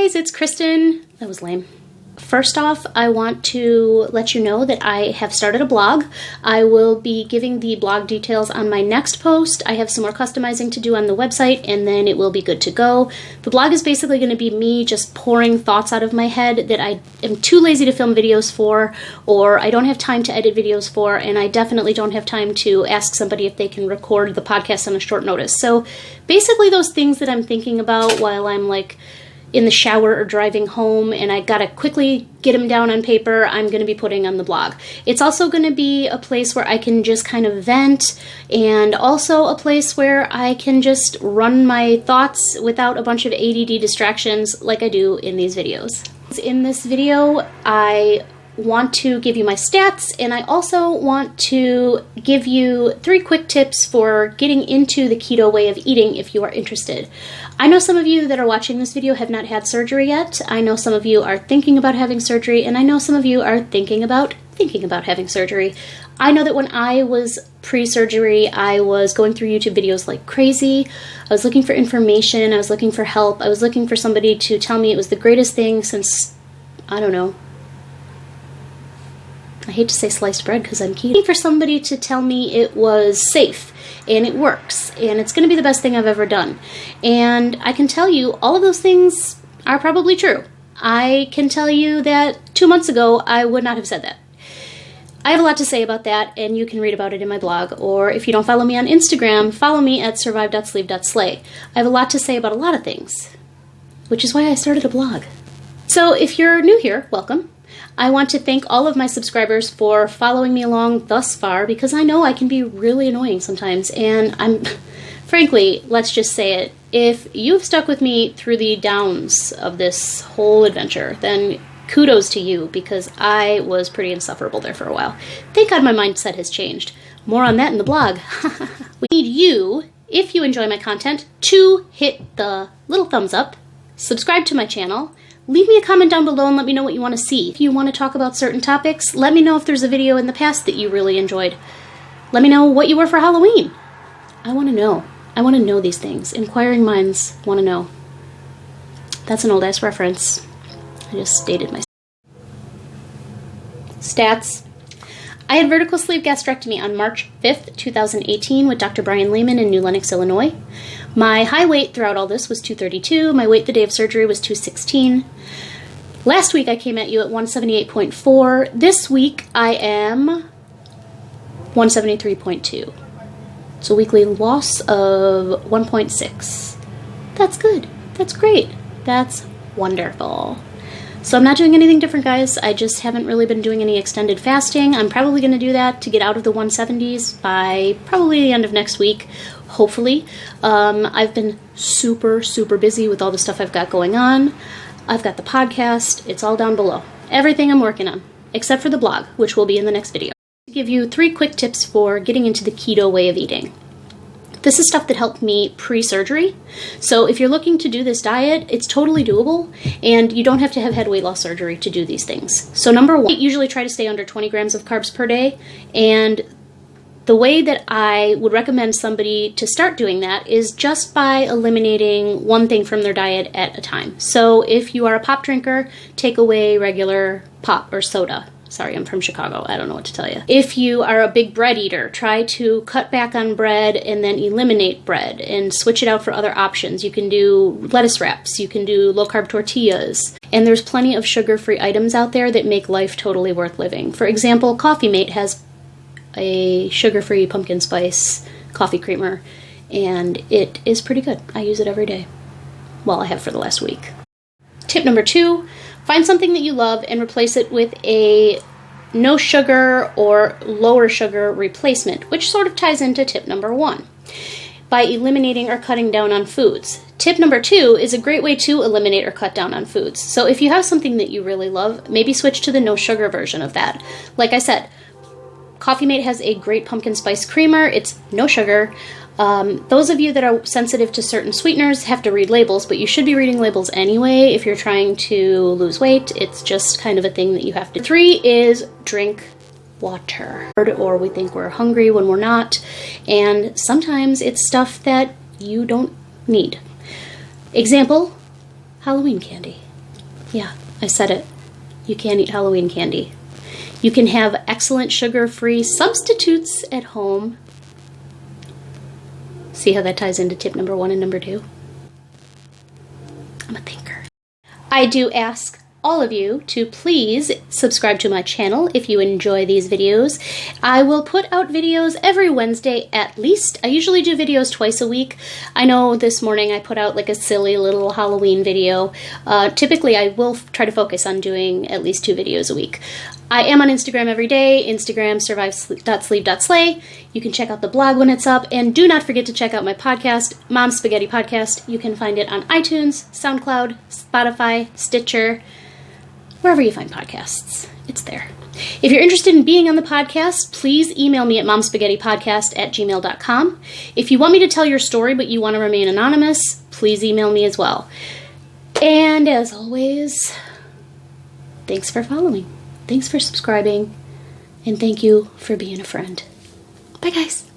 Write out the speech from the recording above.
guys, it's Kristen. That was lame. First off, I want to let you know that I have started a blog. I will be giving the blog details on my next post. I have some more customizing to do on the website, and then it will be good to go. The blog is basically going to be me just pouring thoughts out of my head that I am too lazy to film videos for, or I don't have time to edit videos for, and I definitely don't have time to ask somebody if they can record the podcast on a short notice. So basically those things that I'm thinking about while I'm like in the shower or driving home, and I gotta quickly get them down on paper, I'm gonna be putting on the blog. It's also gonna be a place where I can just kind of vent, and also a place where I can just run my thoughts without a bunch of ADD distractions like I do in these videos. In this video, I want to give you my stats, and I also want to give you 3 quick tips for getting into the keto way of eating if you are interested. I know some of you that are watching this video have not had surgery yet. I know some of you are thinking about having surgery, and I know some of you are thinking about having surgery. I know that when I was pre-surgery, I was going through YouTube videos like crazy. I was looking for information, I was looking for help, I was looking for somebody to tell me it was the greatest thing since, I don't know, I hate to say sliced bread because I'm keto. For somebody to tell me it was safe and it works and it's going to be the best thing I've ever done. And I can tell you all of those things are probably true. I can tell you that 2 months ago I would not have said that. I have a lot to say about that, and you can read about it in my blog, or if you don't follow me on Instagram, follow me at survive.sleeve.slay. I have a lot to say about a lot of things, which is why I started a blog. So if you're new here, welcome. I want to thank all of my subscribers for following me along thus far, because I know I can be really annoying sometimes, and frankly, let's just say it, if you've stuck with me through the downs of this whole adventure, then kudos to you, because I was pretty insufferable there for a while. Thank God my mindset has changed. More on that in the blog. We need you, if you enjoy my content, to hit the little thumbs up, subscribe to my channel, leave me a comment down below and let me know what you want to see. If you want to talk about certain topics, let me know if there's a video in the past that you really enjoyed. Let me know what you were for Halloween. I want to know. I want to know these things. Inquiring minds want to know. That's an old-ass reference. I just stated my stats. I had vertical sleeve gastrectomy on March 5th, 2018 with Dr. Brian Lehman in New Lenox, Illinois. My high weight throughout all this was 232. My weight the day of surgery was 216. Last week I came at you at 178.4. This week I am 173.2. It's a weekly loss of 1.6. That's good. That's great. That's wonderful. So I'm not doing anything different, guys. I just haven't really been doing any extended fasting. I'm probably going to do that to get out of the 170s by probably the end of next week, hopefully. I've been super busy with all the stuff I've got going on. I've got the podcast. It's all down below. Everything I'm working on, except for the blog, which will be in the next video. I'll give you 3 quick tips for getting into the keto way of eating. This is stuff that helped me pre-surgery. So if you're looking to do this diet, it's totally doable, and you don't have to have head weight loss surgery to do these things. So number 1, I usually try to stay under 20 grams of carbs per day, and the way that I would recommend somebody to start doing that is just by eliminating one thing from their diet at a time. So if you are a pop drinker, take away regular pop or soda. Sorry, I'm from Chicago. I don't know what to tell you. If you are a big bread eater, try to cut back on bread and then eliminate bread and switch it out for other options. You can do lettuce wraps. You can do low-carb tortillas. And there's plenty of sugar-free items out there that make life totally worth living. For example, Coffee Mate has a sugar-free pumpkin spice coffee creamer, and it is pretty good. I use it every day. Well, I have for the last week. Tip number 2, find something that you love and replace it with a no sugar or lower sugar replacement, which sort of ties into tip number 1, by eliminating or cutting down on foods. Tip number 2 is a great way to eliminate or cut down on foods. So if you have something that you really love, maybe switch to the no sugar version of that. Like I said, Coffee Mate has a great pumpkin spice creamer. It's no sugar. Those of you that are sensitive to certain sweeteners have to read labels, but you should be reading labels anyway if you're trying to lose weight. It's just kind of a thing that you have to. 3 is drink water. Or we think we're hungry when we're not, and sometimes it's stuff that you don't need. Example, Halloween candy. Yeah, I said it. You can't eat Halloween candy. You can have excellent sugar-free substitutes at home. See how that ties into tip number 1 and number 2? I'm a thinker. I do ask all of you to please subscribe to my channel if you enjoy these videos. I will put out videos every Wednesday at least. I usually do videos twice a week. I know this morning I put out like a silly little Halloween video. Typically I will try to focus on doing at least 2 videos a week. I am on Instagram every day, Instagram survive.sleep.slay. You can check out the blog when it's up, and do not forget to check out my podcast, Mom's Spaghetti Podcast. You can find it on iTunes, SoundCloud, Spotify, Stitcher, wherever you find podcasts. It's there. If you're interested in being on the podcast, please email me at momspaghettipodcast@gmail.com. If you want me to tell your story but you want to remain anonymous, please email me as well. And as always, thanks for following. Thanks for subscribing, and thank you for being a friend. Bye, guys.